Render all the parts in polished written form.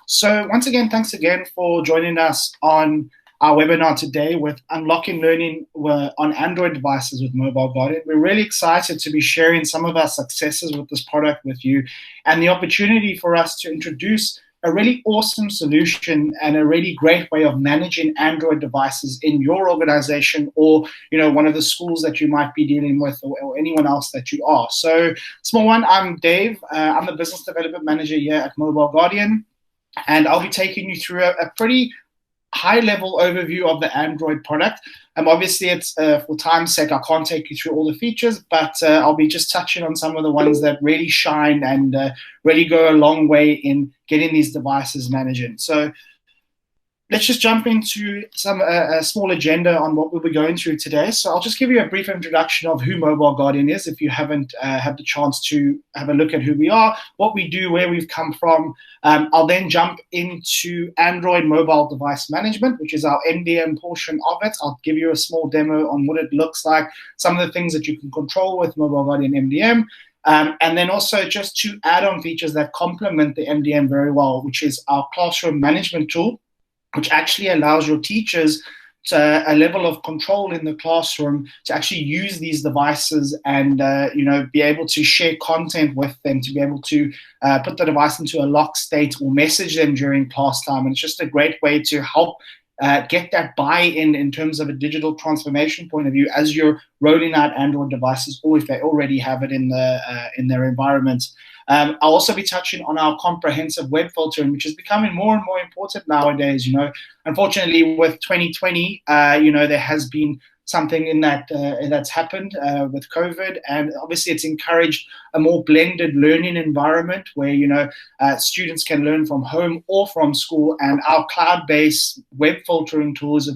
So once again, thanks again for joining us on our webinar today with Unlocking Learning on Android devices with Mobile Guardian. We're really excited to be sharing some of our successes with this product with you and the opportunity for us to introduce a really awesome solution and a really great way of managing Android devices in your organization or one of the schools that you might be dealing with or anyone else that you are. So small one, I'm Dave. I'm the business development manager here at Mobile Guardian. And I'll be taking you through a pretty high-level overview of the Android product. Obviously, it's for time's sake, I can't take you through all the features, but I'll be just touching on some of the ones that really shine and really go a long way in getting these devices managing. So let's just jump into a small agenda on what we'll be going through today. So I'll just give you a brief introduction of who Mobile Guardian is if you haven't had the chance to have a look at who we are, what we do, where we've come from. I'll then jump into Android mobile device management, which is our MDM portion of it. I'll give you a small demo on what it looks like, some of the things that you can control with Mobile Guardian MDM. And then also just two add-on features that complement the MDM very well, which is our classroom management tool, which actually allows your teachers to a level of control in the classroom to actually use these devices and be able to share content with them, to be able to put the device into a locked state or message them during class time. And it's just a great way to help get that buy-in in terms of a digital transformation point of view as you're rolling out Android devices, or if they already have it in their environment. I'll also be touching on our comprehensive web filtering, which is becoming more and more important nowadays. Unfortunately, with 2020, there has been something in that that's happened with COVID, and obviously it's encouraged a more blended learning environment where students can learn from home or from school, and our cloud-based web filtering tool is a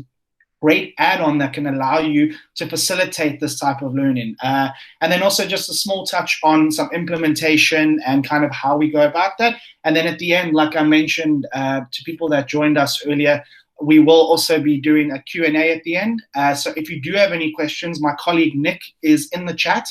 great add-on that can allow you to facilitate this type of learning. And then also just a small touch on some implementation and kind of how we go about that. And then at the end, like I mentioned to people that joined us earlier, we will also be doing a Q&A at the end. So if you do have any questions, my colleague Nick is in the chat.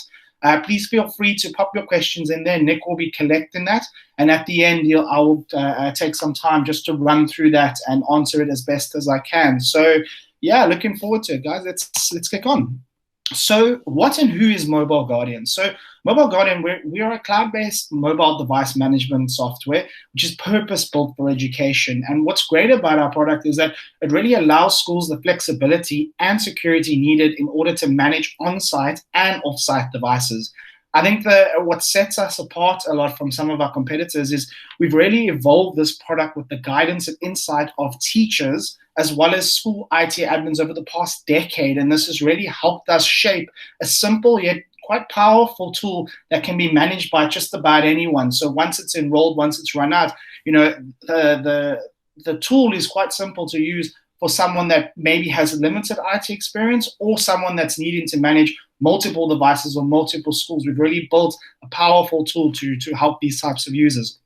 Please feel free to pop your questions in there. Nick will be collecting that. And at the end, I will take some time just to run through that and answer it as best as I can. So yeah, looking forward to it, guys. Let's kick on. So what and who is Mobile Guardian? So Mobile Guardian, we are a cloud-based mobile device management software, which is purpose-built for education. And what's great about our product is that it really allows schools the flexibility and security needed in order to manage on-site and off-site devices. I think what sets us apart a lot from some of our competitors is we've really evolved this product with the guidance and insight of teachers as well as school IT admins over the past decade. And this has really helped us shape a simple yet quite powerful tool that can be managed by just about anyone. So once it's enrolled, once it's run out, the tool is quite simple to use for someone that maybe has limited IT experience or someone that's needing to manage multiple devices or multiple schools. We've really built a powerful tool to help these types of users.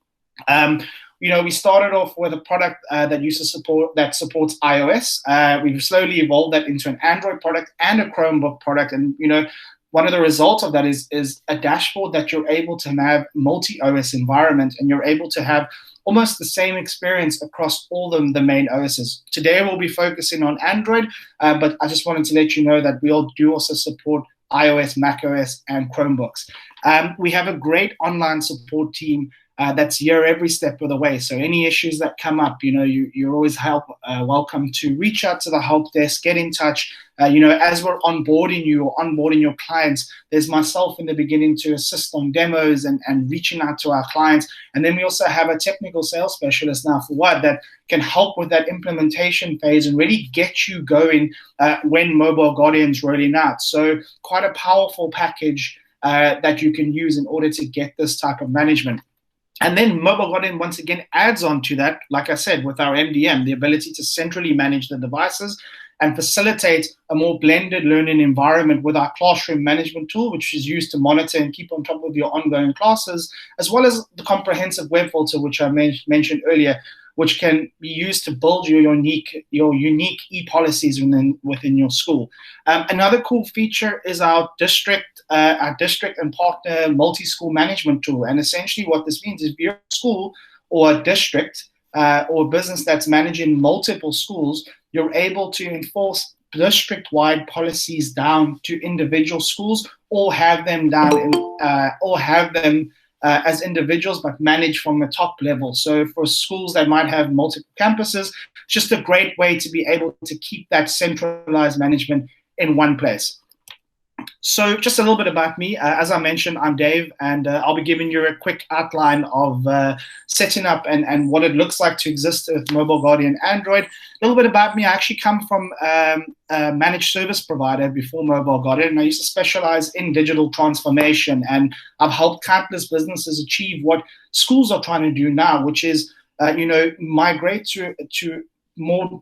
We started off with a product that supports iOS. We've slowly evolved that into an Android product and a Chromebook product. And, one of the results of that is a dashboard that you're able to have multi-OS environment, and you're able to have almost the same experience across all the main OSs. Today, we'll be focusing on Android, but I just wanted to let you know that we do also support iOS, macOS, and Chromebooks. We have a great online support team that's here every step of the way. So any issues that come up, you're always welcome to reach out to the help desk, get in touch. As we're onboarding you or onboarding your clients, there's myself in the beginning to assist on demos and reaching out to our clients. And then we also have a technical sales specialist now that can help with that implementation phase and really get you going when Mobile Guardian's rolling out. So quite a powerful package that you can use in order to get this type of management. And then Mobile Guardian, once again, adds on to that, like I said, with our MDM, the ability to centrally manage the devices and facilitate a more blended learning environment with our classroom management tool, which is used to monitor and keep on top of your ongoing classes, as well as the comprehensive web filter, which I mentioned earlier, which can be used to build your unique e-policies within your school. Another cool feature is our district and partner multi-school management tool. And essentially what this means is if you're a school or a district, or a business that's managing multiple schools, you're able to enforce district-wide policies down to individual schools, or have them as individuals, but manage from a top level. So for schools that might have multiple campuses, just a great way to be able to keep that centralized management in one place. So just a little bit about me. As I mentioned, I'm Dave, and I'll be giving you a quick outline of setting up and what it looks like to exist with Mobile Guardian Android. A little bit about me. I actually come from a managed service provider before Mobile Guardian, and I used to specialize in digital transformation, and I've helped countless businesses achieve what schools are trying to do now, which is migrate to more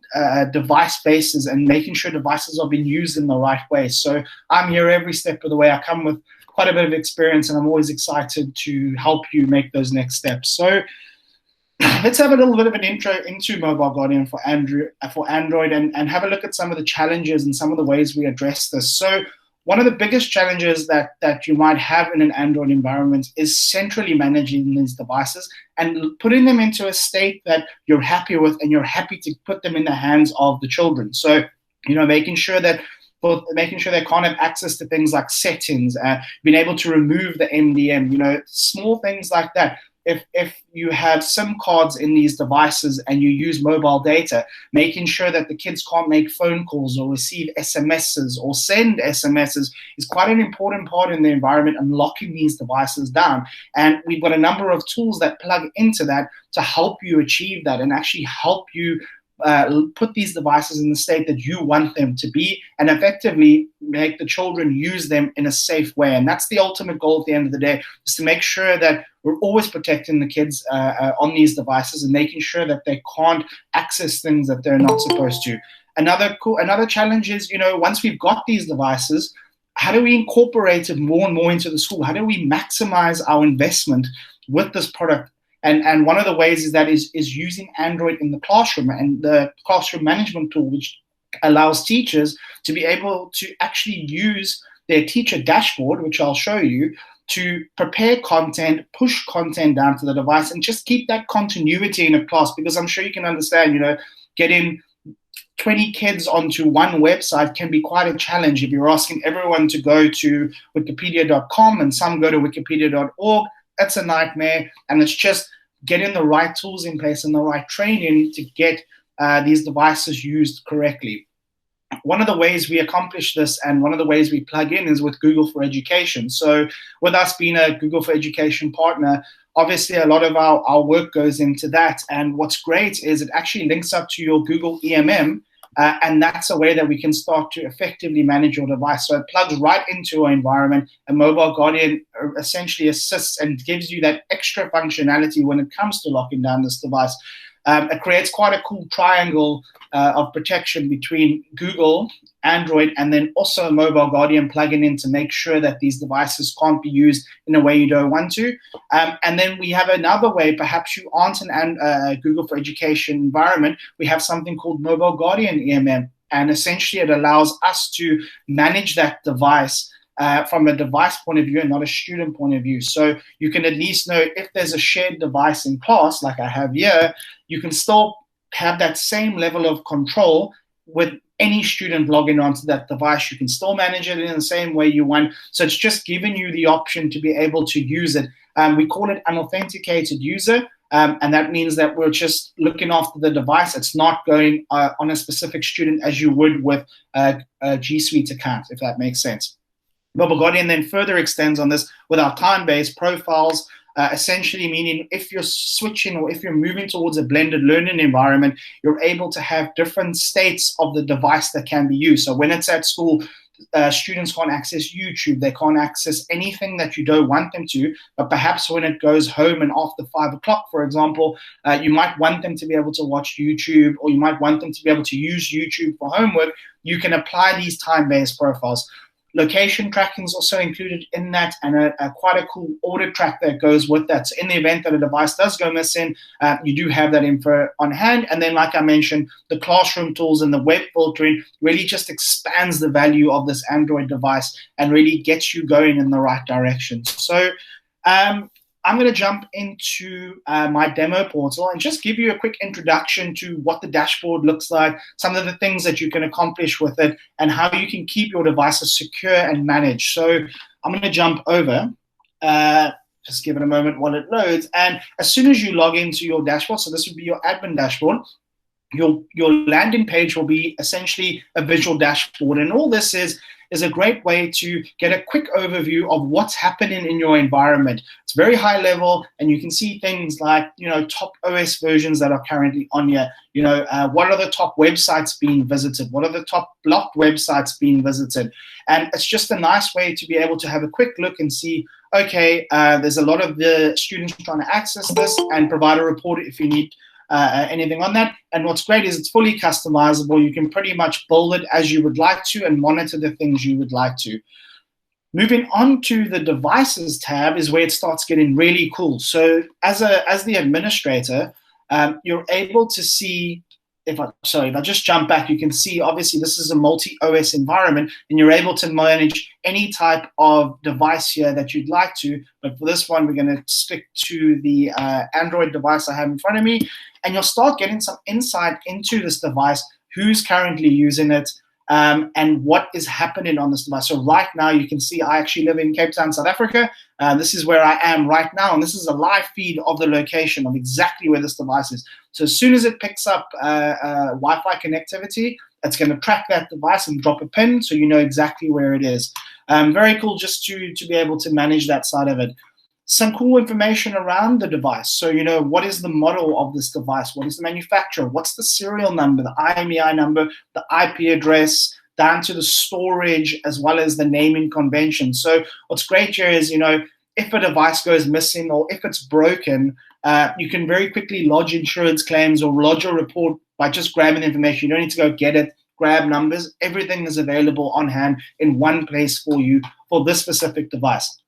device bases and making sure devices are being used in the right way. So I'm here every step of the way. I come with quite a bit of experience, and I'm always excited to help you make those next steps. So let's have a little bit of an intro into Mobile Guardian for Android and have a look at some of the challenges and some of the ways we address this. So one of the biggest challenges that you might have in an Android environment is centrally managing these devices and putting them into a state that you're happy with and you're happy to put them in the hands of the children. So, making sure they can't have access to things like settings, being able to remove the MDM, small things like that. If you have SIM cards in these devices and you use mobile data, making sure that the kids can't make phone calls or receive SMSs or send SMSs is quite an important part in the environment and locking these devices down. And we've got a number of tools that plug into that to help you achieve that and actually help you put these devices in the state that you want them to be and effectively make the children use them in a safe way. And that's the ultimate goal at the end of the day, is to make sure that we're always protecting the kids on these devices and making sure that they can't access things that they're not supposed to. Another challenge is, once we've got these devices, how do we incorporate it more and more into the school? How do we maximize our investment with this product? And one of the ways is using Android in the classroom and the classroom management tool, which allows teachers to be able to actually use their teacher dashboard, which I'll show you, to prepare content, push content down to the device, and just keep that continuity in a class. Because I'm sure you can understand, getting 20 kids onto one website can be quite a challenge if you're asking everyone to go to wikipedia.com and some go to wikipedia.org. That's a nightmare, and it's just getting the right tools in place and the right training to get these devices used correctly. One of the ways we accomplish this and one of the ways we plug in is with Google for Education. So with us being a Google for Education partner, obviously a lot of our work goes into that. And what's great is it actually links up to your Google EMM, and that's a way that we can start to effectively manage your device. So it plugs right into our environment, and Mobile Guardian essentially assists and gives you that extra functionality when it comes to locking down this device. It creates quite a cool triangle of protection between Google, Android, and then also a Mobile Guardian plugin in to make sure that these devices can't be used in a way you don't want to. And then we have another way, perhaps you aren't in Google for Education environment, we have something called Mobile Guardian EMM. And essentially it allows us to manage that device from a device point of view and not a student point of view. So you can at least know if there's a shared device in class, like I have here, you can still have that same level of control with any student logging onto that device. You can still manage it in the same way you want. So it's just giving you the option to be able to use it. We call it an authenticated user. And that means that we're just looking after the device. It's not going on a specific student as you would with a G Suite account, if that makes sense. Mobile Guardian then further extends on this with our time-based profiles, essentially meaning if you're switching or if you're moving towards a blended learning environment, you're able to have different states of the device that can be used. So when it's at school, students can't access YouTube, they can't access anything that you don't want them to, but perhaps when it goes home and after 5 o'clock, for example, you might want them to be able to watch YouTube, or you might want them to be able to use YouTube for homework. You can apply these time-based profiles. Location tracking is also included in that, and quite a cool audit track that goes with that. So in the event that a device does go missing, you do have that info on hand. And then, like I mentioned, the classroom tools and the web filtering really just expands the value of this Android device and really gets you going in the right direction. So I'm going to jump into my demo portal and just give you a quick introduction to what the dashboard looks like, some of the things that you can accomplish with it, and how you can keep your devices secure and managed. So I'm going to jump over. Just give it a moment while it loads. And as soon as you log into your dashboard, so this would be your admin dashboard, your landing page will be essentially a visual dashboard. And all this is a great way to get a quick overview of what's happening in your environment. It's very high level, and you can see things like, top OS versions that are currently on here. What are the top websites being visited? What are the top blocked websites being visited? And it's just a nice way to be able to have a quick look and see, okay, there's a lot of the students trying to access this, and provide a report if you need anything on that. And what's great is it's fully customizable. You can pretty much build it as you would like to and monitor the things you would like to. Moving on to the devices tab is where it starts getting really cool. So as the administrator, you're able to see, if I just jump back, you can see obviously this is a multi-OS environment, and you're able to manage any type of device here that you'd like to. But for this one, we're going to stick to the Android device I have in front of me, and you'll start getting some insight into this device, who's currently using it, and what is happening on this device. So right now, you can see I actually live in Cape Town, South Africa. This is where I am right now, and this is a live feed of the location of exactly where this device is. So as soon as it picks up Wi-Fi connectivity, it's going to track that device and drop a pin, so you know exactly where it is. Very cool just to be able to manage that side of it. Some cool information around the device. So, what is the model of this device? What is the manufacturer? What's the serial number, the IMEI number, the IP address, down to the storage, as well as the naming convention. So what's great here is, if a device goes missing or if it's broken, you can very quickly lodge insurance claims or lodge a report by just grabbing information. You don't need to go get it, grab numbers. Everything is available on hand in one place for you for this specific device.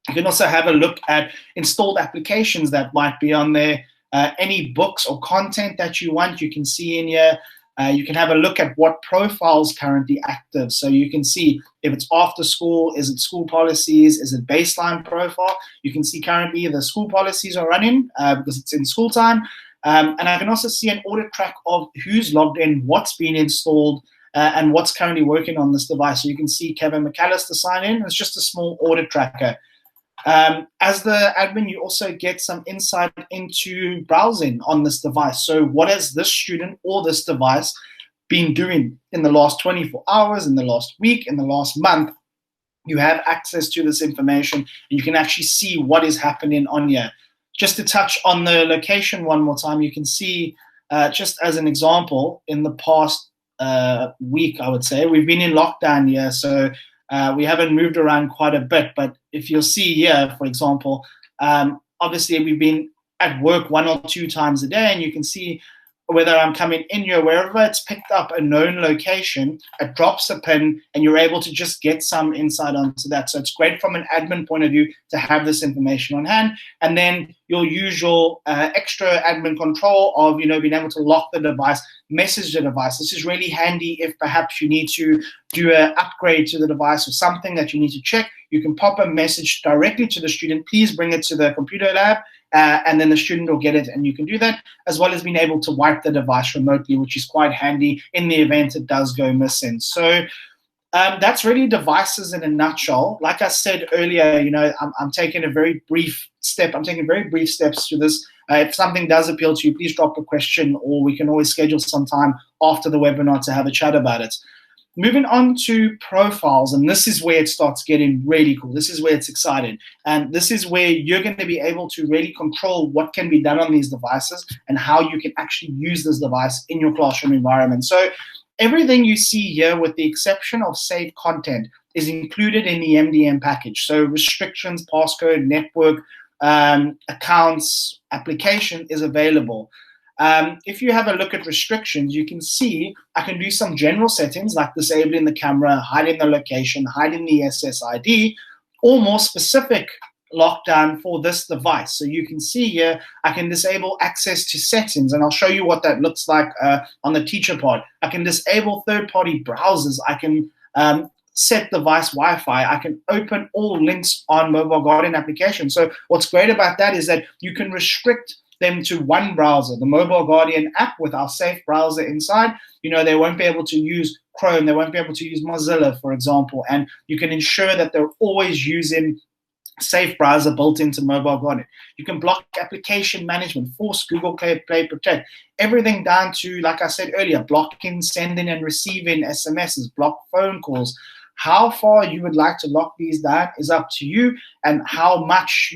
You can also have a look at installed applications that might be on there, any books or content that you want, you can see in here. You can have a look at what profiles currently active. So you can see if it's after school, is it school policies, is it baseline profile? You can see currently the school policies are running because it's in school time. And I can also see an audit track of who's logged in, what's been installed, and what's currently working on this device. So you can see Kevin McAllister sign in. It's just a small audit tracker. As the admin, you also get some insight into browsing on this device. So what has this student or this device been doing in the last 24 hours, in the last week, in the last month? You have access to this information, and you can actually see what is happening on here. Just to touch on the location one more time, you can see, just as an example, in the past week, I would say, we've been in lockdown here, so we haven't moved around quite a bit. But if you'll see here, for example, obviously we've been at work 1 or 2 times a day, and you can see whether I'm coming in here, wherever it's picked up a known location, it drops a pin, and you're able to just get some insight onto that. So it's great from an admin point of view to have this information on hand. And then your usual extra admin control of, being able to lock the device, message the device. This is really handy if perhaps you need to do an upgrade to the device or something that you need to check. You can pop a message directly to the student, please bring it to the computer lab, and then the student will get it, and you can do that, as well as being able to wipe the device remotely, which is quite handy in the event it does go missing. So that's really devices in a nutshell. Like I said earlier, I'm taking a very brief step. I'm taking very brief steps to this. If something does appeal to you, please drop a question, or we can always schedule some time after the webinar to have a chat about it. Moving on to profiles, and this is where it starts getting really cool. This is where it's exciting. And this is where you're going to be able to really control what can be done on these devices and how you can actually use this device in your classroom environment. So everything you see here, with the exception of saved content, is included in the MDM package. So restrictions, passcode, network, accounts, application is available. If you have a look at restrictions, you can see I can do some general settings like disabling the camera, hiding the location, hiding the SSID, or more specific lockdown for this device. So you can see here, I can disable access to settings, and I'll show you what that looks like on the teacher part. I can disable third-party browsers. I can set device Wi-Fi, I can open all links on Mobile Guardian application. So what's great about that is that you can restrict them to one browser, the Mobile Guardian app with our safe browser inside. They won't be able to use Chrome, they won't be able to use Mozilla, for example, and you can ensure that they're always using safe browser built into Mobile Guardian. You can block application management, force Google Play Protect, everything down to, like I said earlier, blocking sending and receiving SMSs, block phone calls. How far you would like to lock these down is up to you, and how much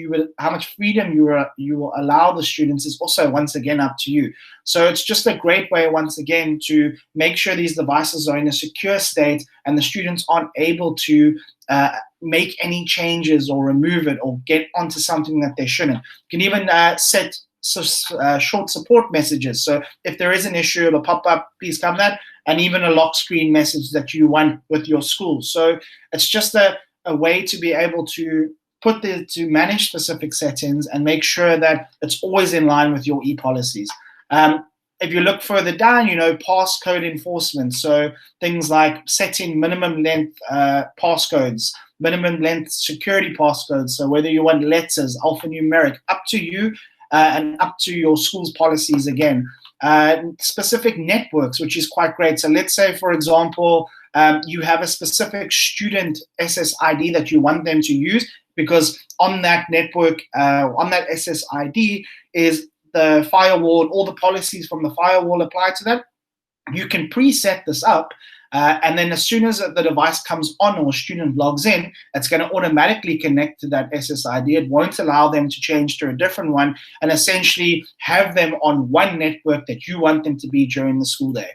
freedom you will allow the students is also once again up to you. So it's just a great way once again to make sure these devices are in a secure state and the students aren't able to make any changes or remove it or get onto something that they shouldn't. You can even set short support messages. So if there is an issue, it'll pop up, please come that, and even a lock screen message that you want with your school. So it's just a way to be able to to manage specific settings and make sure that it's always in line with your e-policies. If you look further down, passcode enforcement. So things like setting minimum length passcodes, minimum length security passcodes. So whether you want letters, alphanumeric, up to you and up to your school's policies again. Specific networks, which is quite great. So let's say, for example, you have a specific student SSID that you want them to use, because on that network, on that SSID is the firewall, all the policies from the firewall apply to that. You can preset this up, and then as soon as the device comes on or a student logs in, it's going to automatically connect to that SSID. It won't allow them to change to a different one, and essentially have them on one network that you want them to be during the school day.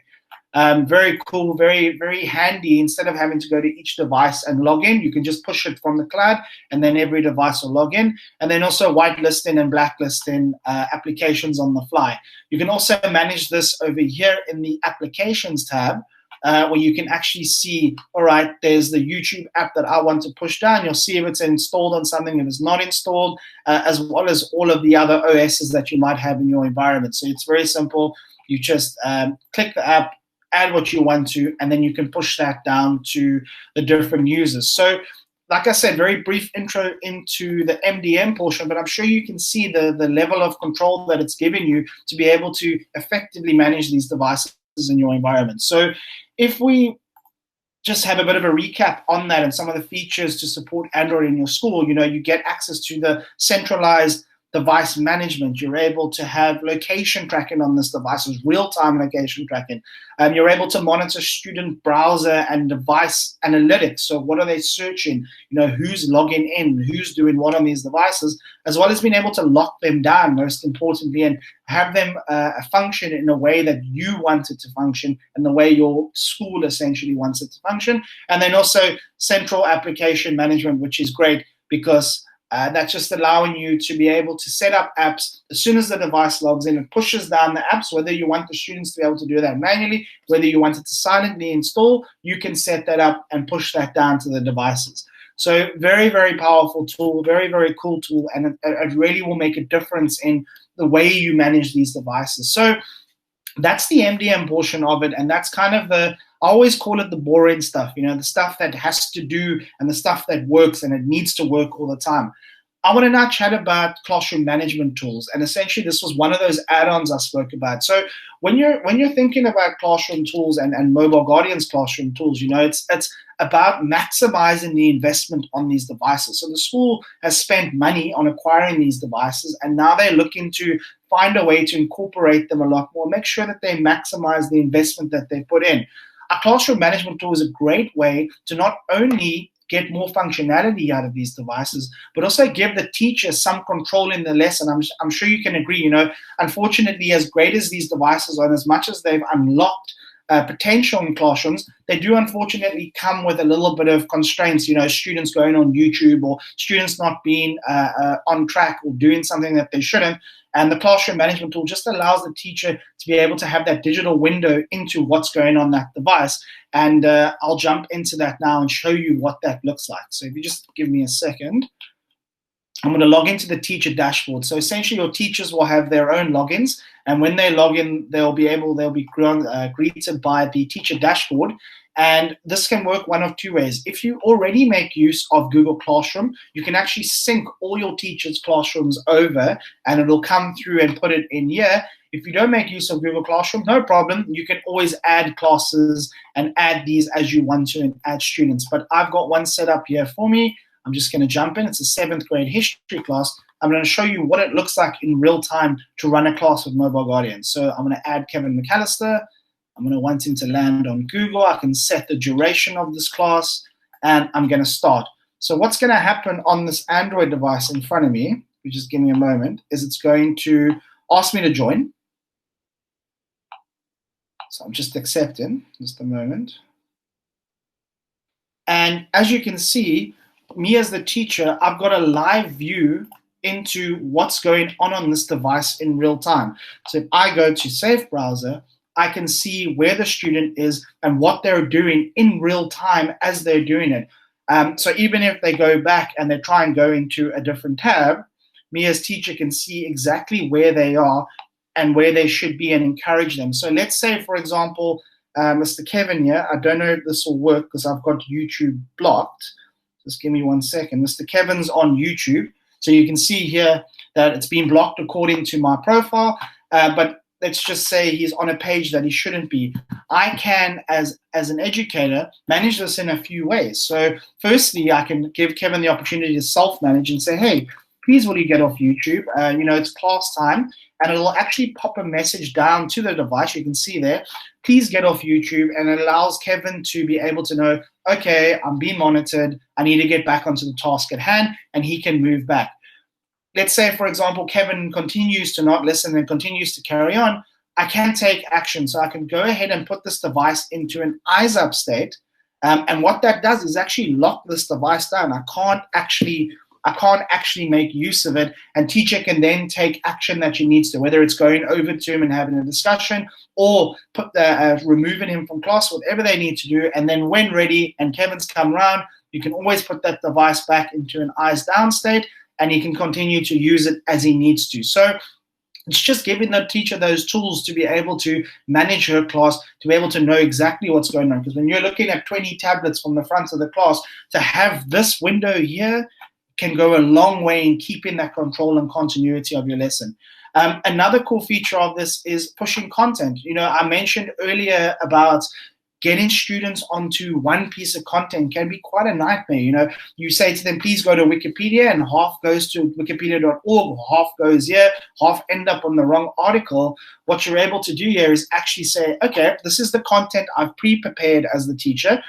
Very cool, very, very handy. Instead of having to go to each device and log in, you can just push it from the cloud, and then every device will log in. And then also whitelisting and blacklisting applications on the fly. You can also manage this over here in the Applications tab, where you can actually see, all right, there's the YouTube app that I want to push down. You'll see if it's installed on something, if it's not installed, as well as all of the other OSs that you might have in your environment. So it's very simple. You just click the app, add what you want to, and then you can push that down to the different users. So like I said, very brief intro into the MDM portion, but I'm sure you can see the level of control that it's giving you to be able to effectively manage these devices in your environment. So if we just have a bit of a recap on that and some of the features to support Android in your school, you get access to the centralized device management. You're able to have location tracking on this device, real-time location tracking. You're able to monitor student browser and device analytics. So what are they searching? Who's logging in, who's doing what on these devices, as well as being able to lock them down, most importantly, and have them function in a way that you want it to function and the way your school essentially wants it to function. And then also central application management, which is great because that's just allowing you to be able to set up apps as soon as the device logs in. It pushes down the apps, whether you want the students to be able to do that manually, whether you want it to silently install, you can set that up and push that down to the devices. So very, very powerful tool, very, very cool tool, and it really will make a difference in the way you manage these devices. So that's the MDM portion of it, and that's kind of I always call it the boring stuff, the stuff that has to do and the stuff that works and it needs to work all the time. I want to now chat about classroom management tools, and essentially this was one of those add-ons I spoke about. So when you're thinking about classroom tools and Mobile Guardian's classroom tools, it's about maximizing the investment on these devices. So the school has spent money on acquiring these devices, and now they're looking to find a way to incorporate them a lot more, make sure that they maximize the investment that they put in. A classroom management tool is a great way to not only get more functionality out of these devices, but also give the teacher some control in the lesson. I'm sure you can agree, unfortunately, as great as these devices are, and as much as they've unlocked potential in classrooms, they do unfortunately come with a little bit of constraints, students going on YouTube or students not being on track or doing something that they shouldn't. And the classroom management tool just allows the teacher to be able to have that digital window into what's going on that device. And I'll jump into that now and show you what that looks like. So if you just give me a second. I'm going to log into the teacher dashboard. So essentially, your teachers will have their own logins, and when they log in, they'll be greeted by the teacher dashboard. And this can work one of two ways. If you already make use of Google Classroom, you can actually sync all your teachers' classrooms over, and it'll come through and put it in here. If you don't make use of Google Classroom, no problem. You can always add classes and add these as you want to and add students. But I've got one set up here for me. I'm just going to jump in. It's a 7th grade history class. I'm going to show you what it looks like in real time to run a class with Mobile Guardian. So I'm going to add Kevin McAllister. I'm going to want him to land on Google. I can set the duration of this class, and I'm going to start. So what's going to happen on this Android device in front of me, if you just give me a moment, is it's going to ask me to join. So I'm just accepting, just a moment. And as you can see, me as the teacher, I've got a live view into what's going on this device in real time. So if I go to Safe Browser, I can see where the student is and what they're doing in real time as they're doing it. So even if they go back and they try and go into a different tab, me as teacher can see exactly where they are and where they should be and encourage them. So let's say, for example, Mr. Kevin here, I don't know if this will work because I've got YouTube blocked. Just give me 1 second. Mr. Kevin's on YouTube. So you can see here that it's been blocked according to my profile. But let's just say he's on a page that he shouldn't be. I can, as an educator, manage this in a few ways. So firstly, I can give Kevin the opportunity to self-manage and say, hey, please will you get off YouTube? It's class time. And it'll actually pop a message down to the device. You can see there, please get off YouTube. And it allows Kevin to be able to know, okay, I'm being monitored. I need to get back onto the task at hand, and he can move back. Let's say, for example, Kevin continues to not listen and continues to carry on. I can take action. So I can go ahead and put this device into an eyes up state. And what that does is actually lock this device down. I can't actually make use of it, and teacher can then take action that she needs to, whether it's going over to him and having a discussion or removing him from class, whatever they need to do. And then when ready and Kevin's come around, you can always put that device back into an eyes down state, and he can continue to use it as he needs to. So it's just giving the teacher those tools to be able to manage her class, to be able to know exactly what's going on. Because when you're looking at 20 tablets from the front of the class, to have this window here can go a long way in keeping that control and continuity of your lesson. Another cool feature of this is pushing content. I mentioned earlier about getting students onto one piece of content can be quite a nightmare. You say to them, please go to Wikipedia, and half goes to wikipedia.org, half goes here, half end up on the wrong article. What you're able to do here is actually say, okay, this is the content I've pre-prepared as the teacher.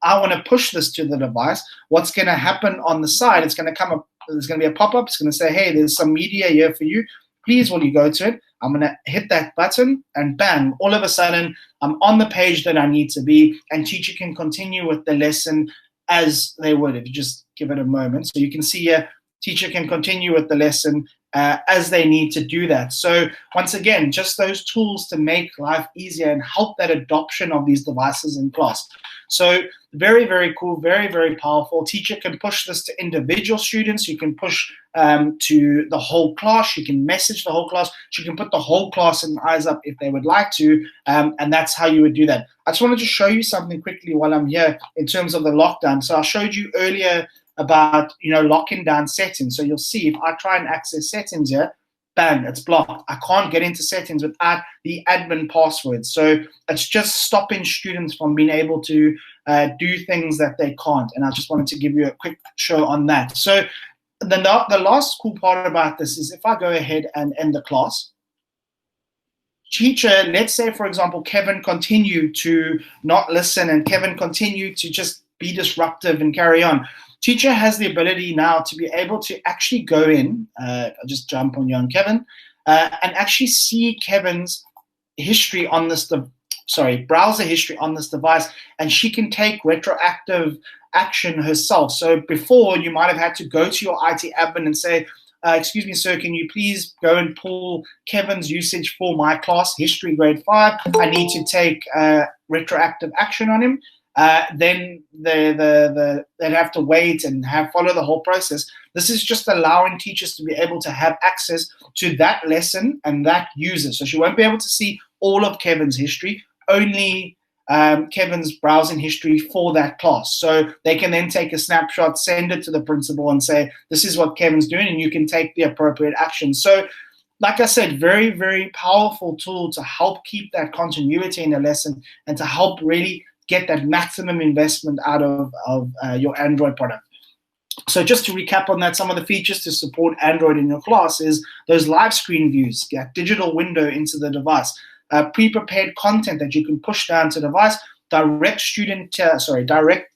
I want to push this to the device. What's going to happen on the side? It's going to come up. There's going to be a pop-up. It's going to say, hey, there's some media here for you. Please, will you go to it? I'm going to hit that button, and bang, all of a sudden, I'm on the page that I need to be, and teacher can continue with the lesson as they would if you just give it a moment. So you can see here, teacher can continue with the lesson as they need to do that. So once again, just those tools to make life easier and help that adoption of these devices in class. So very, very cool, very, very powerful. Teacher can push this to individual students. You can push to the whole class. You can message the whole class. You can put the whole class in eyes up if they would like to, and that's how you would do that. I just wanted to show you something quickly while I'm here in terms of the lockdown. So I showed you earlier about locking down settings. So you'll see if I try and access settings here, bang, it's blocked. I can't get into settings without the admin password. So it's just stopping students from being able to do things that they can't. And I just wanted to give you a quick show on that. So the last cool part about this is if I go ahead and end the class, teacher, let's say, for example, Kevin continued to not listen and Kevin continued to just be disruptive and carry on. Teacher has the ability now to be able to actually go in, I'll just jump on young Kevin, and actually see Kevin's history on this, browser history on this device, and she can take retroactive action herself. So before, you might have had to go to your IT admin and say, excuse me, sir, can you please go and pull Kevin's usage for my class, history grade 5? I need to take retroactive action on him. then they'd have to wait and follow the whole process. This is just allowing teachers to be able to have access to that lesson and that user. So she won't be able to see all of Kevin's history, only Kevin's browsing history for that class. So they can then take a snapshot, send it to the principal and say, this is what Kevin's doing, and you can take the appropriate action. So like I said, very, very powerful tool to help keep that continuity in the lesson and to help really get that maximum investment out of your Android product. So just to recap on that, some of the features to support Android in your class is those live screen views, get digital window into the device, pre-prepared content that you can push down to the device, direct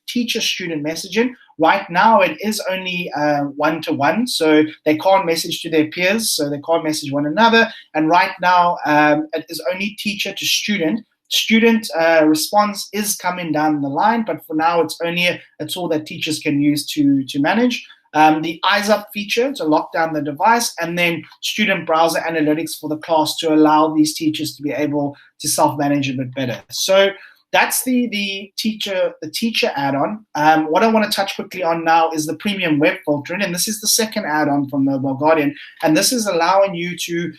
teacher-student messaging. Right now, it is only one-to-one, so they can't message to their peers, so they can't message one another. And right now, it is only teacher to student. Student response is coming down the line, but for now, it's only a tool that teachers can use to manage. The Eyes Up feature to lock down the device, and then student browser analytics for the class to allow these teachers to be able to self-manage a bit better. So that's the teacher add-on. What I want to touch quickly on now is the premium web filtering, and this is the second add-on from Mobile Guardian, and this is allowing you to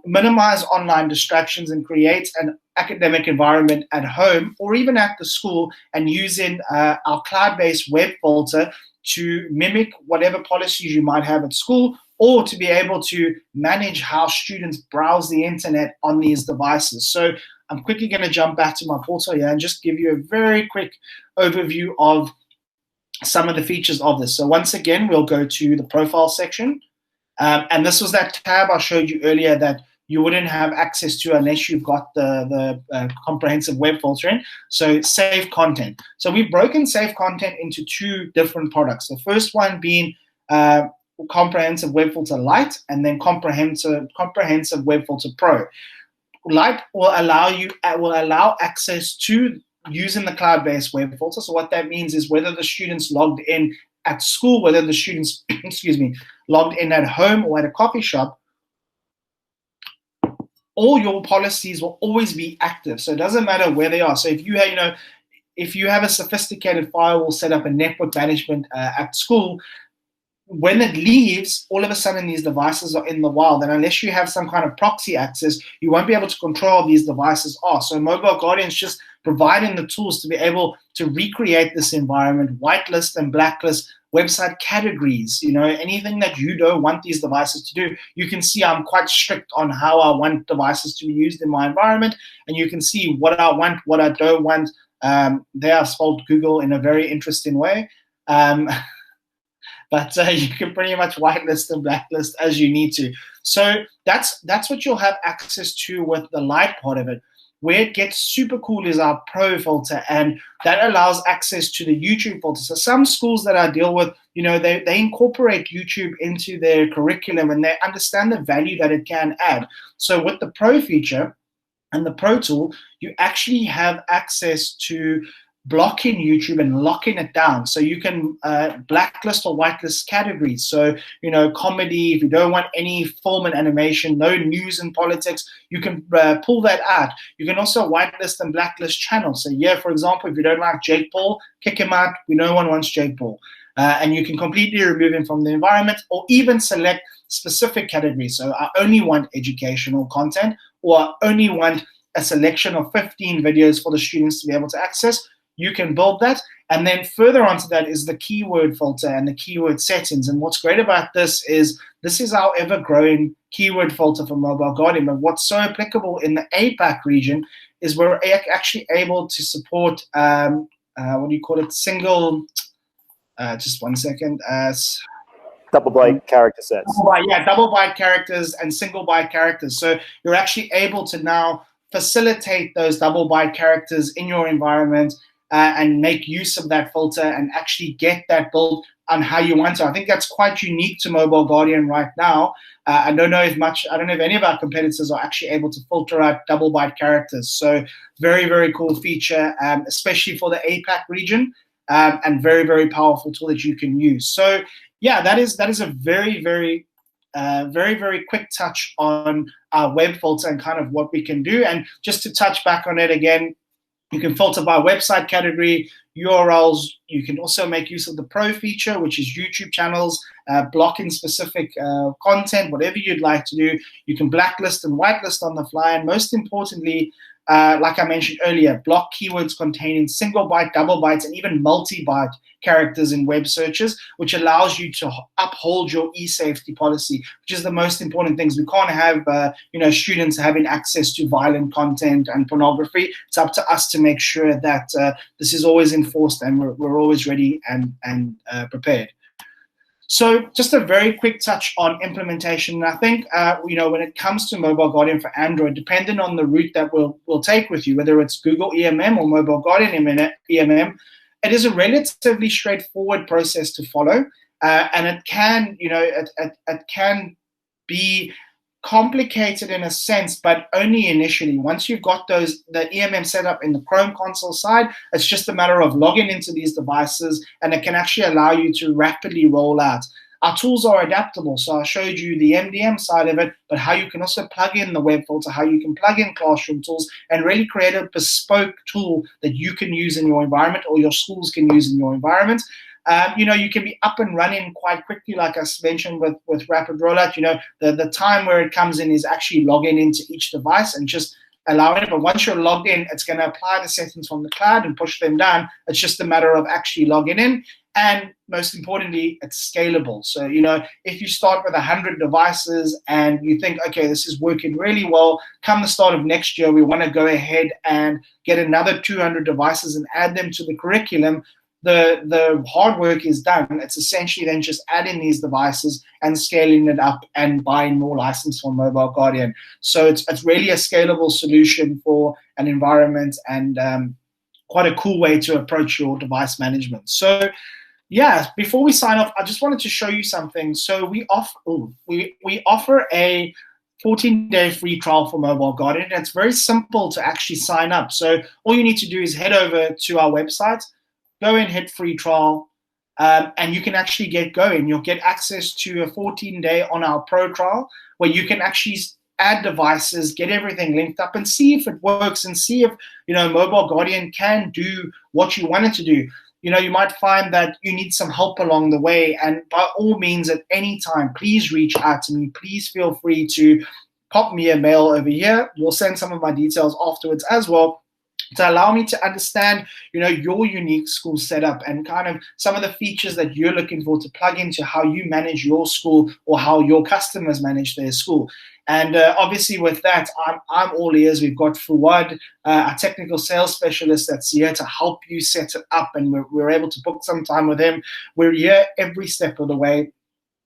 minimize online distractions and create an academic environment at home or even at the school, and using our cloud-based web filter to mimic whatever policies you might have at school, or to be able to manage how students browse the internet on these devices. So I'm quickly going to jump back to my portal here and just give you a very quick overview of some of the features of this. So once again, we'll go to the profile section. And this was that tab I showed you earlier that you wouldn't have access to unless you've got the comprehensive web filtering. So save content. So we've broken save content into two different products. The first one being comprehensive web filter Lite, and then comprehensive web filter Pro. Lite will allow access to using the cloud-based web filter. So what that means is whether the students logged in at school, whether the students, logged in at home or at a coffee shop, all your policies will always be active. So it doesn't matter where they are. So if you have a sophisticated firewall set up, a network management at school, when it leaves, all of a sudden these devices are in the wild, and unless you have some kind of proxy access, you won't be able to control these devices are. So Mobile Guardian's just providing the tools to be able to recreate this environment, whitelist and blacklist website categories, anything that you don't want these devices to do. You can see I'm quite strict on how I want devices to be used in my environment, and you can see what I want, what I don't want. They are spelled Google in a very interesting way. But you can pretty much whitelist and blacklist as you need to. So that's what you'll have access to with the Lite part of it. Where it gets super cool is our Pro filter, and that allows access to the YouTube filter. So some schools that I deal with, they incorporate YouTube into their curriculum, and they understand the value that it can add. So with the Pro feature and the Pro tool, you actually have access to blocking YouTube and locking it down. So you can blacklist or whitelist categories. So, comedy, if you don't want any film and animation, no news and politics, you can pull that out. You can also whitelist and blacklist channels. So for example, if you don't like Jake Paul, kick him out. No one wants Jake Paul. And you can completely remove him from the environment, or even select specific categories. So I only want educational content, or I only want a selection of 15 videos for the students to be able to access. You can build that. And then further onto that is the keyword filter and the keyword settings. And what's great about this is our ever-growing keyword filter for Mobile Guardian. But what's so applicable in the APAC region is we're actually able to support, single, just one second, double byte character sets. Double byte characters and single byte characters. So you're actually able to now facilitate those double byte characters in your environment and make use of that filter and actually get that build on how you want to. I think that's quite unique to Mobile Guardian right now. I don't know if any of our competitors are actually able to filter out double byte characters. So very, very cool feature, especially for the APAC region, and very, very powerful tool that you can use. So yeah, that is a very, very very quick touch on our web filter and kind of what we can do. And just to touch back on it again, You can filter by website category, URLs. You can also make use of the Pro feature, which is YouTube channels, blocking specific content, whatever you'd like to do. You can blacklist and whitelist on the fly. And most importantly, like I mentioned earlier, block keywords containing single byte, double bytes, and even multi-byte characters in web searches, which allows you to uphold your e-safety policy, which is the most important things. We can't have students having access to violent content and pornography. It's up to us to make sure that this is always enforced and we're always ready and prepared. So just a very quick touch on implementation. And I think, when it comes to Mobile Guardian for Android, depending on the route that we'll take with you, whether it's Google EMM or Mobile Guardian EMM, it is a relatively straightforward process to follow. And it can, it can be complicated in a sense, but only initially. Once you've got the EMM set up in the Chrome console side, it's just a matter of logging into these devices, and it can actually allow you to rapidly roll out. Our tools are adaptable, so I showed you the MDM side of it, but how you can also plug in the web filter, how you can plug in classroom tools, and really create a bespoke tool that you can use in your environment or your schools can use in your environment. You can be up and running quite quickly, like I mentioned with rapid rollout. The time where it comes in is actually logging into each device and just allowing it. But once you're logged in, it's going to apply the settings from the cloud and push them down. It's just a matter of actually logging in. And most importantly, it's scalable. So, if you start with 100 devices and you think, okay, this is working really well, come the start of next year, we want to go ahead and get another 200 devices and add them to the curriculum. The hard work is done. It's essentially then just adding these devices and scaling it up and buying more license from Mobile Guardian. So it's really a scalable solution for an environment and quite a cool way to approach your device management. So yeah, before we sign off, I just wanted to show you something. So we offer a 14-day free trial for Mobile Guardian. It's very simple to actually sign up. So all you need to do is head over to our website, go and hit free trial, and you can actually get going. You'll get access to a 14-day on our Pro trial where you can actually add devices, get everything linked up, and see if it works and see if Mobile Guardian can do what you want it to do. You might find that you need some help along the way, and by all means, at any time, please reach out to me. Please feel free to pop me a mail over here. We'll send some of my details afterwards as well, to allow me to understand, your unique school setup and kind of some of the features that you're looking for to plug into how you manage your school or how your customers manage their school. And obviously with that, I'm all ears. We've got Fuad, a technical sales specialist that's here to help you set it up, and we're able to book some time with him. We're here every step of the way.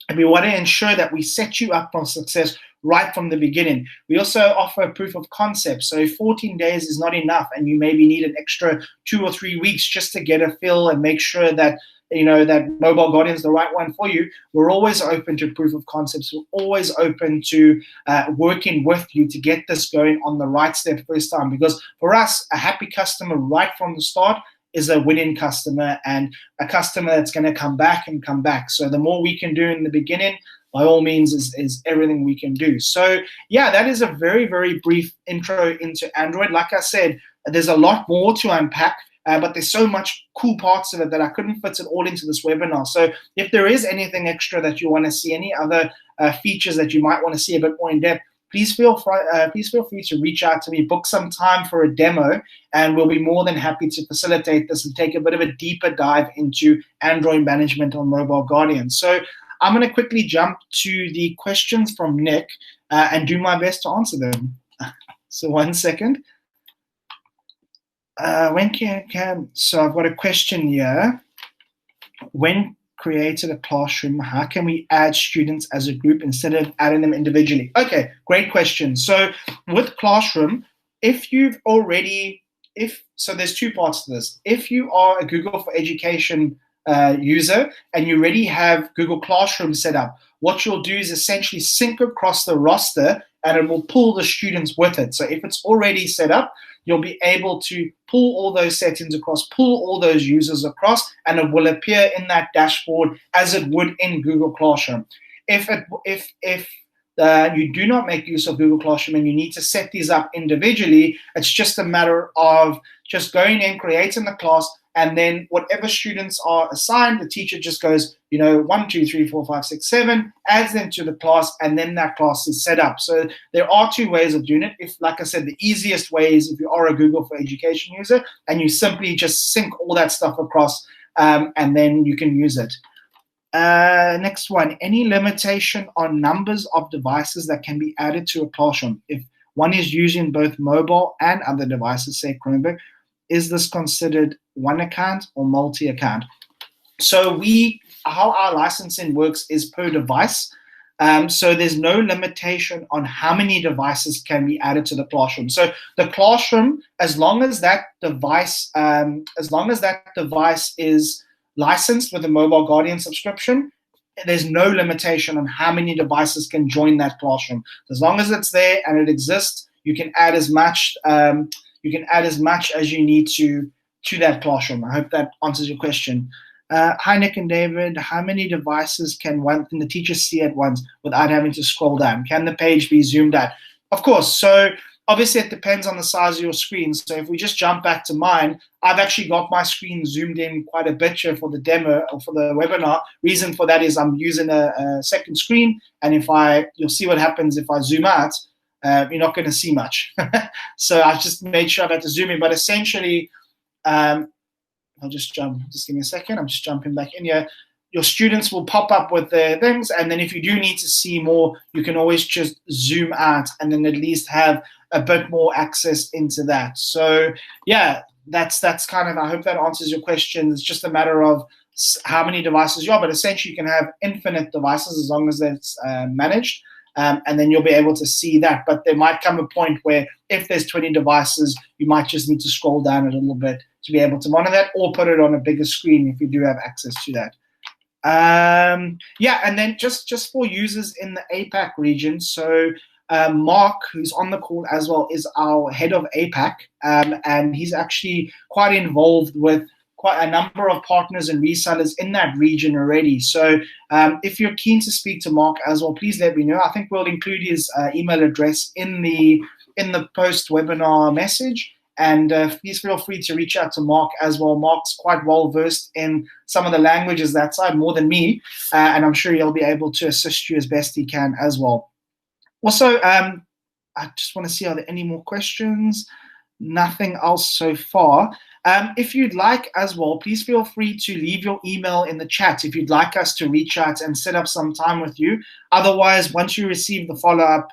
And we want to ensure that we set you up for success right from the beginning. We also offer a proof of concept. So if 14 days is not enough and you maybe need an extra 2 or 3 weeks just to get a feel and make sure that that Mobile Guardian is the right one for you, we're always open to proof of concepts. We're always open to working with you to get this going on the right step first time. Because for us, a happy customer right from the start is a winning customer and a customer that's going to come back and come back. So the more we can do in the beginning, by all means, is everything we can do. So yeah, that is a very, very brief intro into Android. Like I said, there's a lot more to unpack, but there's so much cool parts of it that I couldn't fit it all into this webinar. So if there is anything extra that you want to see, any other features that you might want to see a bit more in depth, please feel free to reach out to me, book some time for a demo, and we'll be more than happy to facilitate this and take a bit of a deeper dive into Android management on Mobile Guardian. So I'm going to quickly jump to the questions from Nick and do my best to answer them. So 1 second. So I've got a question here. When created a classroom, how can we add students as a group instead of adding them individually? Okay, great question. So with Classroom, so there's two parts to this. If you are a Google for Education user and you already have Google Classroom set up, what you'll do is essentially sync across the roster and it will pull the students with it. So if it's already set up, you'll be able to pull all those settings across, pull all those users across, and it will appear in that dashboard as it would in Google Classroom. If you do not make use of Google Classroom and you need to set these up individually. It's just a matter of just going in, creating the class, and then whatever students are assigned, the teacher just goes, 1, 2, 3, 4, 5, 6, 7, adds them to the class, and then that class is set up. So there are two ways of doing it. If, like I said, the easiest way is if you are a Google for Education user and you simply just sync all that stuff across, and then you can use it. Next one, any limitation on numbers of devices that can be added to a classroom? If one is using both mobile and other devices, say Chromebook, is this considered one account or multi-account? So how our licensing works is per device. So there's no limitation on how many devices can be added to the classroom. So the classroom, as long as that device is licensed with a Mobile Guardian subscription, there's no limitation on how many devices can join that classroom. As long as it's there and it exists, you can add as much. As you need to that classroom. I hope that answers your question. Hi, Nick and David. How many devices can the teacher see at once without having to scroll down? Can the page be zoomed out? Of course. So obviously it depends on the size of your screen. So if we just jump back to mine, I've actually got my screen zoomed in quite a bit here for the demo or for the webinar. Reason for that is I'm using a second screen, and you'll see what happens if I zoom out. You're not going to see much. So I've just made sure I've had to zoom in. But essentially, I'll just jump. Just give me a second. I'm just jumping back in here. Your students will pop up with their things. And then if you do need to see more, you can always just zoom out and then at least have a bit more access into that. So, yeah, that's kind of, I hope that answers your question. It's just a matter of how many devices you are. But essentially, you can have infinite devices as long as it's managed. And then you'll be able to see that. But there might come a point where if there's 20 devices, you might just need to scroll down a little bit to be able to monitor that, or put it on a bigger screen if you do have access to that. And then just for users in the APAC region, so Mark, who's on the call as well, is our head of APAC, and he's actually quite involved with quite a number of partners and resellers in that region already. So if you're keen to speak to Mark as well, please let me know. I think we'll include his email address in the post-webinar message. And please feel free to reach out to Mark as well. Mark's quite well versed in some of the languages that side, more than me, and I'm sure he'll be able to assist you as best he can as well. Also, I just want to see, are there any more questions? Nothing else so far. If you'd like as well, please feel free to leave your email in the chat if you'd like us to reach out and set up some time with you. Otherwise, once you receive the follow-up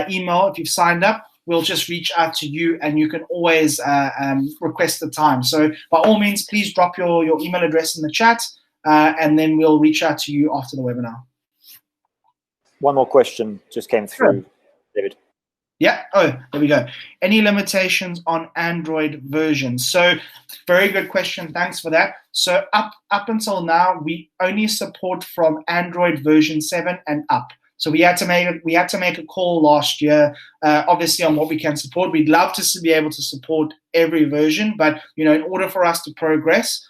email, if you've signed up, we'll just reach out to you and you can always request the time. So by all means, please drop your email address in the chat and then we'll reach out to you after the webinar. One more question just came through, David. Yeah. Oh, there we go. Any limitations on Android versions? So very good question. Thanks for that. So up until now, we only support from Android version 7 and up. So we had to make a call last year, obviously, on what we can support. We'd love to be able to support every version, but in order for us to progress,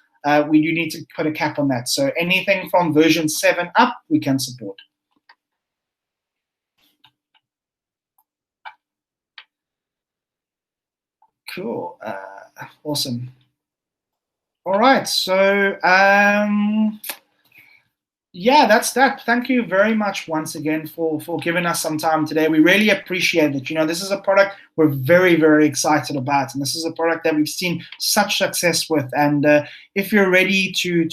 we do need to put a cap on that. So anything from version 7 up, we can support. Cool. Awesome. All right. So yeah, that's that. Thank you very much once again for giving us some time today. We really appreciate it. This is a product we're very, very excited about, and this is a product that we've seen such success with. And if you're ready to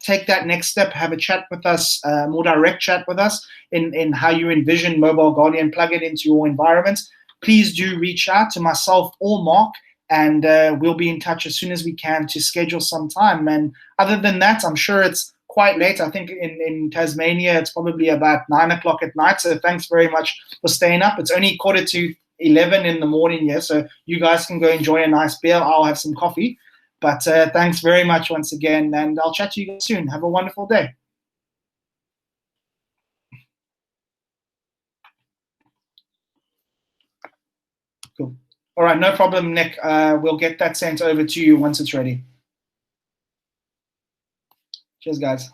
take that next step, have a chat with us, more direct chat with us in how you envision Mobile Guardian, plug it into your environment, please do reach out to myself or Mark, and we'll be in touch as soon as we can to schedule some time. And other than that, I'm sure it's quite late. I think in Tasmania, it's probably about 9 o'clock at night. So thanks very much for staying up. It's only 11:45 in the morning here. So you guys can go enjoy a nice beer. I'll have some coffee. But thanks very much once again. And I'll chat to you guys soon. Have a wonderful day. Cool. All right. No problem, Nick. We'll get that sent over to you once it's ready. Cheers, guys.